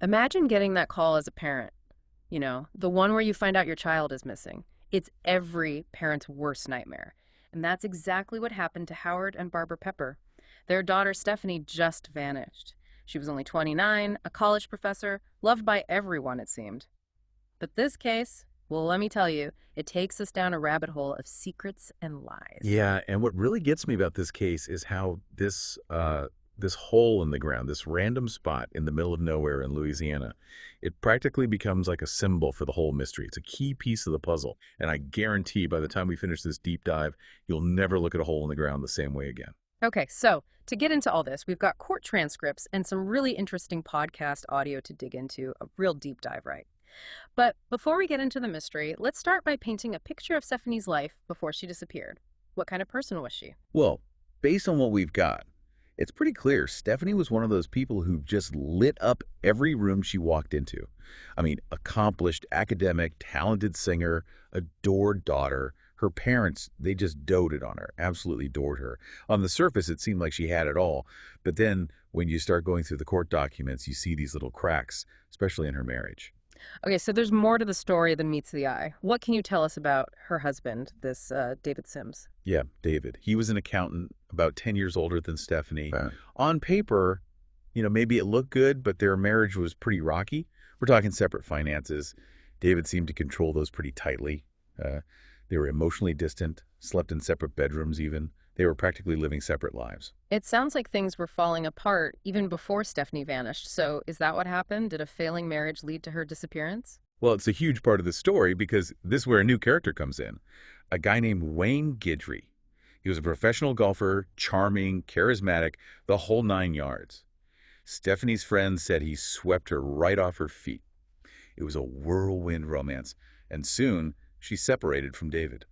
Imagine getting that call as a parent, the one where you find out your child is missing. It's every parent's worst nightmare. And that's exactly what happened to Howard and Barbara Pepper. Their daughter Stephanie just vanished. She was only 29, a college professor, loved by everyone, it seemed. But this case, well, let me tell you, it takes us down a rabbit hole of secrets and lies. Yeah, and what really gets me about this case is how this hole in the ground, this random spot in the middle of nowhere in Louisiana, it practically becomes like a symbol for the whole mystery. It's a key piece of the puzzle, and I guarantee by the time we finish this deep dive, you'll never look at a hole in the ground the same way again. Okay, so to get into all this, we've got court transcripts and some really interesting podcast audio to dig into, a real deep dive, right? But before we get into the mystery, let's start by painting a picture of Stephanie's life before she disappeared. What kind of person was she? Well, based on what we've got, it's pretty clear Stephanie was one of those people who just lit up every room she walked into. I mean, accomplished, academic, talented singer, adored daughter. Her parents, they just doted on her, absolutely adored her. On the surface, it seemed like she had it all. But then when you start going through the court documents, you see these little cracks, especially in her marriage. Okay, so there's more to the story than meets the eye. What can you tell us about her husband, this David Sims? Yeah, David. He was an accountant, about 10 years older than Stephanie. Right. On paper, maybe it looked good, but their marriage was pretty rocky. We're talking separate finances. David seemed to control those pretty tightly. They were emotionally distant, slept in separate bedrooms even. They were practically living separate lives. It sounds like things were falling apart even before Stephanie vanished. So is that what happened? Did a failing marriage lead to her disappearance? Well, it's a huge part of the story because this is where a new character comes in. A guy named Wayne Gidri. He was a professional golfer, charming, charismatic, the whole 9 yards. Stephanie's friends said he swept her right off her feet. It was a whirlwind romance, and soon she separated from David.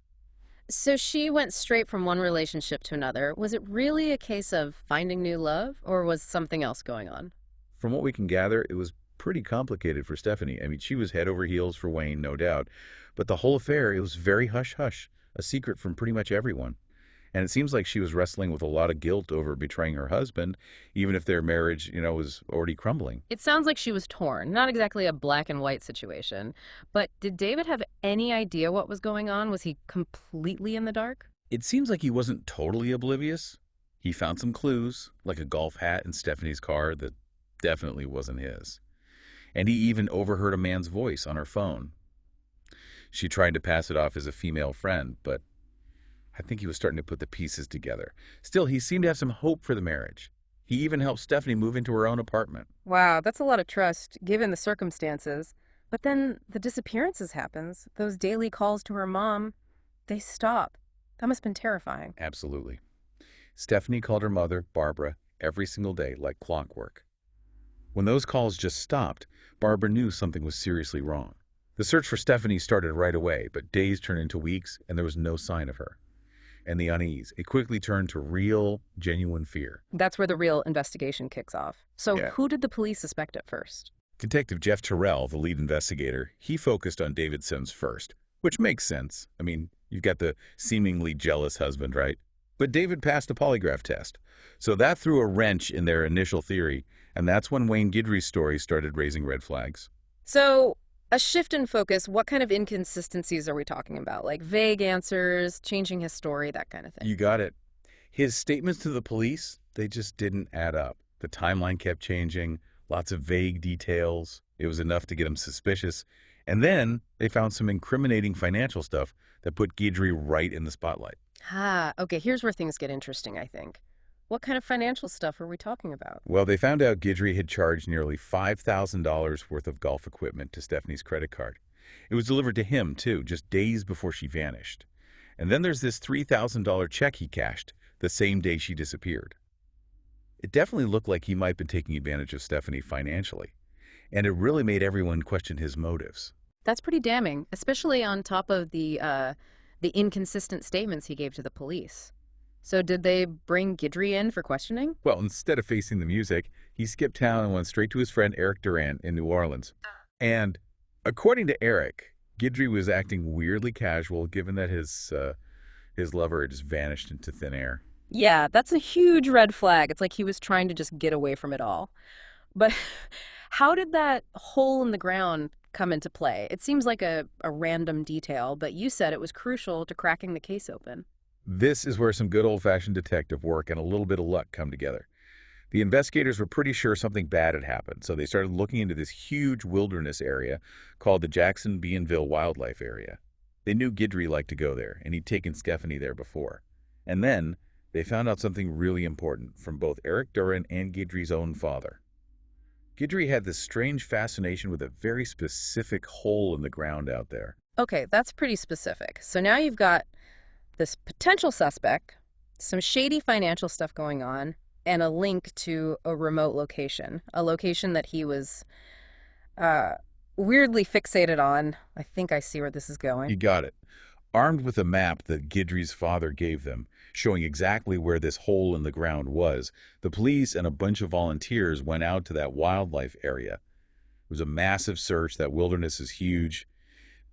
So she went straight from one relationship to another. Was it really a case of finding new love, or was something else going on? From what we can gather, it was pretty complicated for Stephanie. I mean, she was head over heels for Wayne, no doubt. But the whole affair, it was very hush-hush, a secret from pretty much everyone. And it seems like she was wrestling with a lot of guilt over betraying her husband, even if their marriage, was already crumbling. It sounds like she was torn. Not exactly a black and white situation. But did David have any idea what was going on? Was he completely in the dark? It seems like he wasn't totally oblivious. He found some clues, like a golf hat in Stephanie's car that definitely wasn't his. And he even overheard a man's voice on her phone. She tried to pass it off as a female friend, but I think he was starting to put the pieces together. Still, he seemed to have some hope for the marriage. He even helped Stephanie move into her own apartment. Wow, that's a lot of trust, given the circumstances. But then the disappearances happens. Those daily calls to her mom, they stop. That must have been terrifying. Absolutely. Stephanie called her mother, Barbara, every single day like clockwork. When those calls just stopped, Barbara knew something was seriously wrong. The search for Stephanie started right away, but days turned into weeks and there was no sign of her. And the unease, it quickly turned to real, genuine fear. That's where the real investigation kicks off. So Yeah. who did the police suspect at first? Detective Jeff Terrell, the lead investigator, he focused on David Sims first, which makes sense. I mean, you've got the seemingly jealous husband, right? But David passed a polygraph test. So that threw a wrench in their initial theory, and that's when Wayne Gidri's story started raising red flags. So a shift in focus, what kind of inconsistencies are we talking about? Like vague answers, changing his story, that kind of thing. You got it. His statements to the police, they just didn't add up. The timeline kept changing, lots of vague details. It was enough to get him suspicious. And then they found some incriminating financial stuff that put Gidri right in the spotlight. Okay, here's where things get interesting, I think. What kind of financial stuff are we talking about? Well, they found out Gidri had charged nearly $5,000 worth of golf equipment to Stephanie's credit card. It was delivered to him, too, just days before she vanished. And then there's this $3,000 check he cashed the same day she disappeared. It definitely looked like he might have been taking advantage of Stephanie financially, and it really made everyone question his motives. That's pretty damning, especially on top of the inconsistent statements he gave to the police. So did they bring Gidri in for questioning? Well, instead of facing the music, he skipped town and went straight to his friend Eric Duran in New Orleans. And according to Eric, Gidri was acting weirdly casual given that his lover had just vanished into thin air. Yeah, that's a huge red flag. It's like he was trying to just get away from it all. But how did that hole in the ground come into play? It seems like a random detail, but you said it was crucial to cracking the case open. This is where some good old-fashioned detective work and a little bit of luck come together. The investigators were pretty sure something bad had happened, so they started looking into this huge wilderness area called the Jackson-Bienville Wildlife Area. They knew Gidry liked to go there, and he'd taken Stephanie there before. And then they found out something really important from both Eric Duran and Gidry's own father. Gidry had this strange fascination with a very specific hole in the ground out there. Okay, that's pretty specific. So now you've got this potential suspect, some shady financial stuff going on, and a link to a remote location, a location that he was uh, weirdly fixated on. I think I see where this is You going. got it. Armed with a map that Gidry's father gave them, showing exactly where this hole in the ground was, the police and a bunch of volunteers went out to that wildlife area. It was a massive search. That wilderness is huge.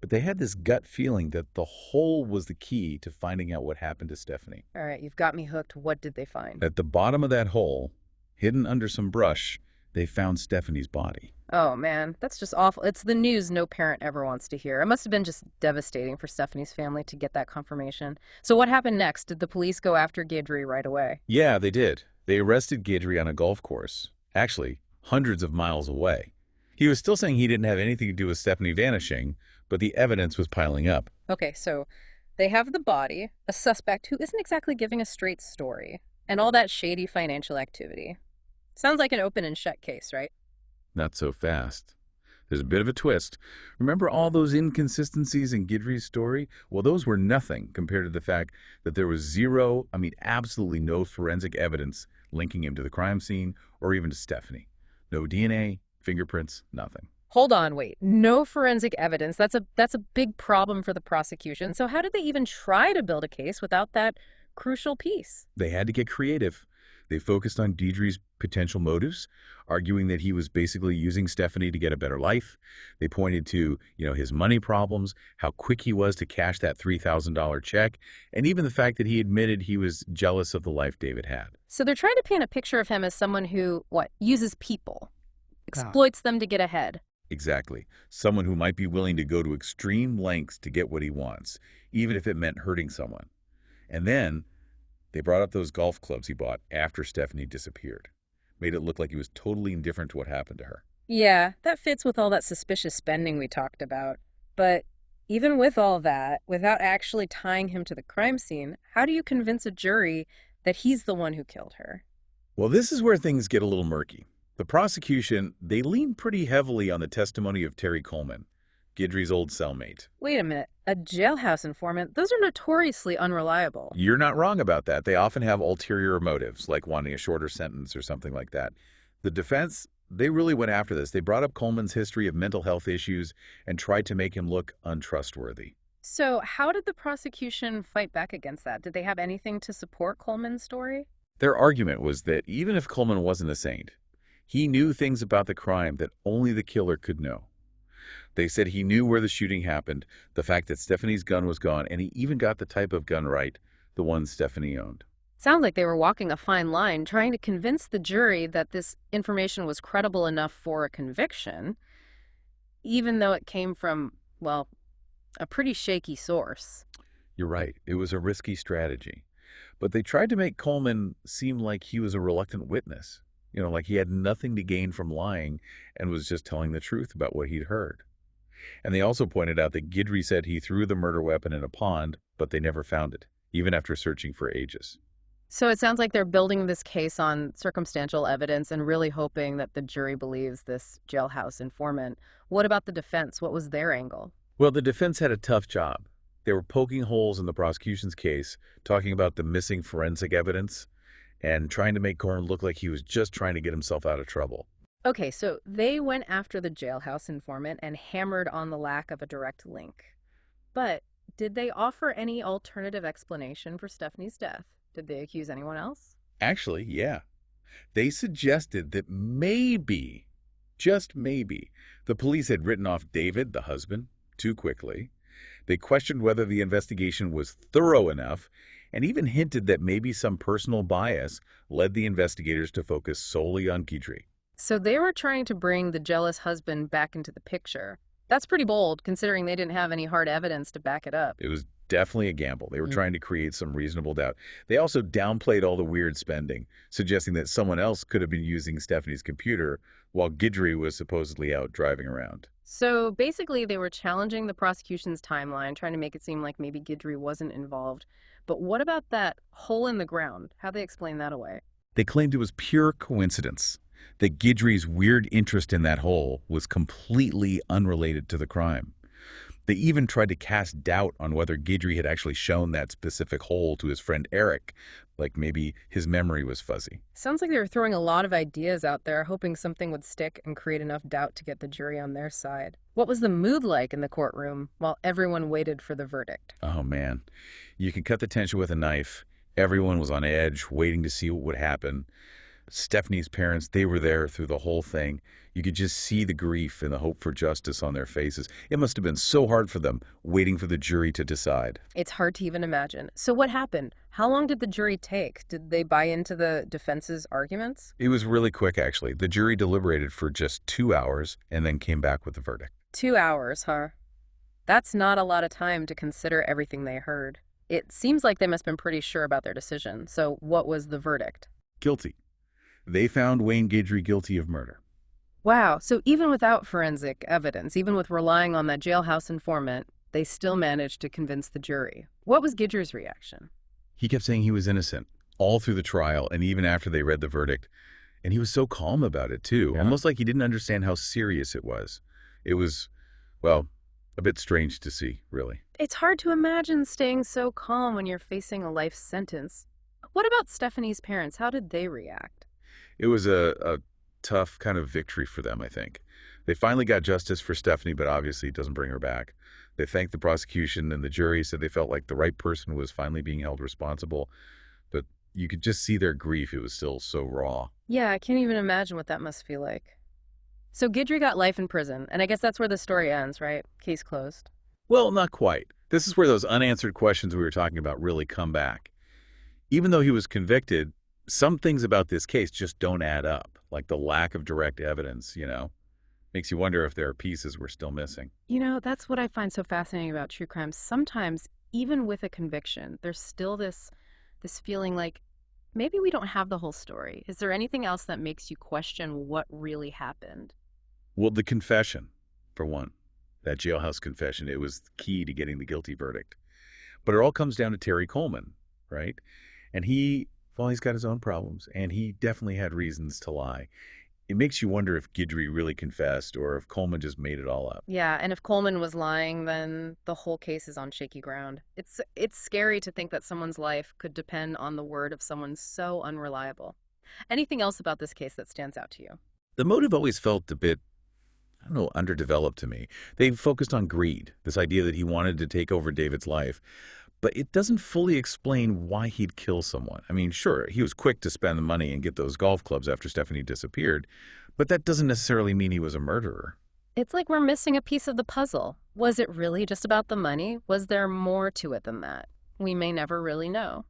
But they had this gut feeling that the hole was the key to finding out what happened to Stephanie. All right, you've got me hooked. What did they find? At the bottom of that hole, hidden under some brush, they found Stephanie's body. Oh man, that's just awful. It's the news no parent ever wants to hear. It must have been just devastating for Stephanie's family to get that confirmation. So what happened next? Did the police go after Gidry right away? Yeah, they did. They arrested Gidry on a golf course. Actually, hundreds of miles away. He was still saying he didn't have anything to do with Stephanie vanishing, but the evidence was piling up. Okay, so they have the body, a suspect who isn't exactly giving a straight story, and all that shady financial activity. Sounds like an open and shut case, right? Not so fast. There's a bit of a twist. Remember all those inconsistencies in Gidry's story? Well, those were nothing compared to the fact that there was zero, absolutely no forensic evidence linking him to the crime scene or even to Stephanie. No DNA, fingerprints, nothing. Hold on, wait. No forensic evidence. That's a big problem for the prosecution. So how did they even try to build a case without that crucial piece? They had to get creative. They focused on Deidre's potential motives, arguing that he was basically using Stephanie to get a better life. They pointed to, his money problems, how quick he was to cash that $3,000 check, and even the fact that he admitted he was jealous of the life David had. So they're trying to paint a picture of him as someone who, what, uses people, Ah. exploits them to get ahead. Exactly. Someone who might be willing to go to extreme lengths to get what he wants, even if it meant hurting someone. And then they brought up those golf clubs he bought after Stephanie disappeared. Made it look like he was totally indifferent to what happened to her. Yeah, that fits with all that suspicious spending we talked about. But even with all that, without actually tying him to the crime scene, how do you convince a jury that he's the one who killed her? Well, this is where things get a little murky. The prosecution, they leaned pretty heavily on the testimony of Terry Coleman, Gidry's old cellmate. Wait a minute, a jailhouse informant? Those are notoriously unreliable. You're not wrong about that. They often have ulterior motives, like wanting a shorter sentence or something like that. The defense, they really went after this. They brought up Coleman's history of mental health issues and tried to make him look untrustworthy. So, how did the prosecution fight back against that? Did they have anything to support Coleman's story? Their argument was that even if Coleman wasn't a saint, he knew things about the crime that only the killer could know. They said he knew where the shooting happened, the fact that Stephanie's gun was gone, and he even got the type of gun right, the one Stephanie owned. Sounds like they were walking a fine line, trying to convince the jury that this information was credible enough for a conviction, even though it came from, well, a pretty shaky source. You're right, it was a risky strategy. But they tried to make Coleman seem like he was a reluctant witness. Like he had nothing to gain from lying and was just telling the truth about what he'd heard. And they also pointed out that Gidry said he threw the murder weapon in a pond, but they never found it, even after searching for ages. So it sounds like they're building this case on circumstantial evidence and really hoping that the jury believes this jailhouse informant. What about the defense? What was their angle? Well, the defense had a tough job. They were poking holes in the prosecution's case, talking about the missing forensic evidence, and trying to make Coleman look like he was just trying to get himself out of trouble. Okay, so they went after the jailhouse informant and hammered on the lack of a direct link. But did they offer any alternative explanation for Stephanie's death? Did they accuse anyone else? Actually, yeah. They suggested that maybe, just maybe, the police had written off David, the husband, too quickly. They questioned whether the investigation was thorough enough and even hinted that maybe some personal bias led the investigators to focus solely on Gidry. So they were trying to bring the jealous husband back into the picture. That's pretty bold, considering they didn't have any hard evidence to back it up. It was definitely a gamble. They were Mm. trying to create some reasonable doubt. They also downplayed all the weird spending, suggesting that someone else could have been using Stephanie's computer while Gidry was supposedly out driving around. So basically, they were challenging the prosecution's timeline, trying to make it seem like maybe Gidry wasn't involved. But what about that hole in the ground? How'd they explain that away? They claimed it was pure coincidence, that Gidry's weird interest in that hole was completely unrelated to the crime. They even tried to cast doubt on whether Gidry had actually shown that specific hole to his friend Eric, like maybe his memory was fuzzy. Sounds like they were throwing a lot of ideas out there, hoping something would stick and create enough doubt to get the jury on their side. What was the mood like in the courtroom while everyone waited for the verdict? Oh man, you can cut the tension with a knife. Everyone was on edge, waiting to see what would happen. Stephanie's parents, they were there through the whole thing. You could just see the grief and the hope for justice on their faces. It must have been so hard for them, waiting for the jury to decide. It's hard to even imagine. So what happened? How long did the jury take? Did they buy into the defense's arguments? It was really quick, actually. The jury deliberated for just 2 hours and then came back with the verdict. 2 hours, huh? That's not a lot of time to consider everything they heard. It seems like they must have been pretty sure about their decision. So what was the verdict? Guilty. They found Wayne Gidry guilty of murder. Wow, so even without forensic evidence, even with relying on that jailhouse informant, they still managed to convince the jury. What was Gidry's reaction? He kept saying he was innocent all through the trial and even after they read the verdict. And he was so calm about it, too, Yeah. almost like he didn't understand how serious it was. It was, well, a bit strange to see, really. It's hard to imagine staying so calm when you're facing a life sentence. What about Stephanie's parents? How did they react? It was a tough kind of victory for them, I think. They finally got justice for Stephanie, but obviously it doesn't bring her back. They thanked the prosecution, and the jury said they felt like the right person was finally being held responsible. But you could just see their grief. It was still so raw. Yeah, I can't even imagine what that must feel like. So Gidry got life in prison, and I guess that's where the story ends, right? Case closed. Well, not quite. This is where those unanswered questions we were talking about really come back. Even though he was convicted, some things about this case just don't add up, like the lack of direct evidence. Makes you wonder if there are pieces we're still missing. That's what I find so fascinating about true crime. Sometimes, even with a conviction, there's still this feeling like maybe we don't have the whole story. Is there anything else that makes you question what really happened? Well, the confession, for one, that jailhouse confession, it was key to getting the guilty verdict. But it all comes down to Terry Coleman, right? And he's got his own problems, and he definitely had reasons to lie. It makes you wonder if Gidry really confessed or if Coleman just made it all up. Yeah, and if Coleman was lying, then the whole case is on shaky ground. It's scary to think that someone's life could depend on the word of someone so unreliable. Anything else about this case that stands out to you? The motive always felt a bit, I don't know, underdeveloped to me. They focused on greed, this idea that he wanted to take over David's life. But it doesn't fully explain why he'd kill someone. I mean, sure, he was quick to spend the money and get those golf clubs after Stephanie disappeared, but that doesn't necessarily mean he was a murderer. It's like we're missing a piece of the puzzle. Was it really just about the money? Was there more to it than that? We may never really know.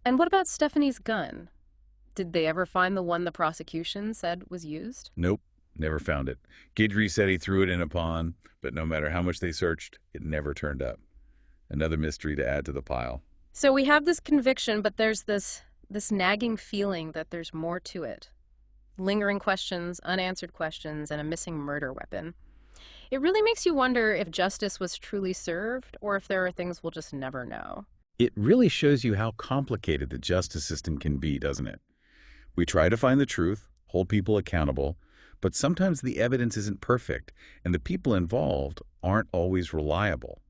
And what about Stephanie's gun? Did they ever find the one the prosecution said was used? Nope, never found it. Gidry said he threw it in a pond, but no matter how much they searched, it never turned up. Another mystery to add to the pile. So we have this conviction, but there's this nagging feeling that there's more to it. Lingering questions, unanswered questions, and a missing murder weapon. It really makes you wonder if justice was truly served or if there are things we'll just never know. It really shows you how complicated the justice system can be, doesn't it? We try to find the truth, hold people accountable, but sometimes the evidence isn't perfect, and the people involved aren't always reliable.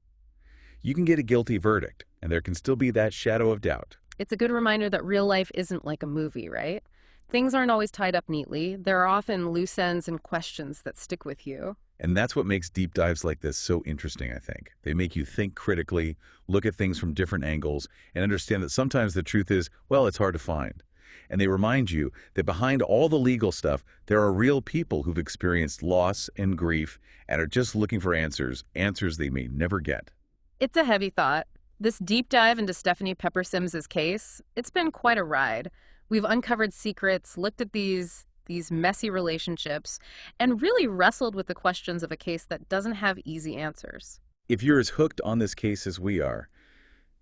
You can get a guilty verdict, and there can still be that shadow of doubt. It's a good reminder that real life isn't like a movie, right? Things aren't always tied up neatly. There are often loose ends and questions that stick with you. And that's what makes deep dives like this so interesting, I think. They make you think critically, look at things from different angles, and understand that sometimes the truth is, well, it's hard to find. And they remind you that behind all the legal stuff, there are real people who've experienced loss and grief and are just looking for answers they may never get. It's a heavy thought. This deep dive into Stephanie Pepper Sims's case, it's been quite a ride. We've uncovered secrets, looked at these these messy relationships, and really wrestled with the questions of a case that doesn't have easy answers. If you're as hooked on this case as we are,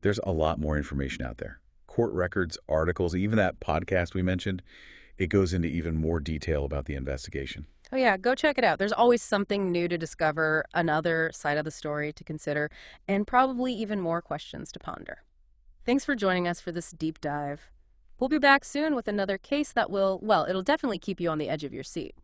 there's a lot more information out there. Court records, articles, even that podcast we mentioned, it goes into even more detail about the investigation. Oh, yeah, go check it out. There's always something new to discover, another side of the story to consider, and probably even more questions to ponder. Thanks for joining us for this deep dive. We'll be back soon with another case that will, well, it'll definitely keep you on the edge of your seat.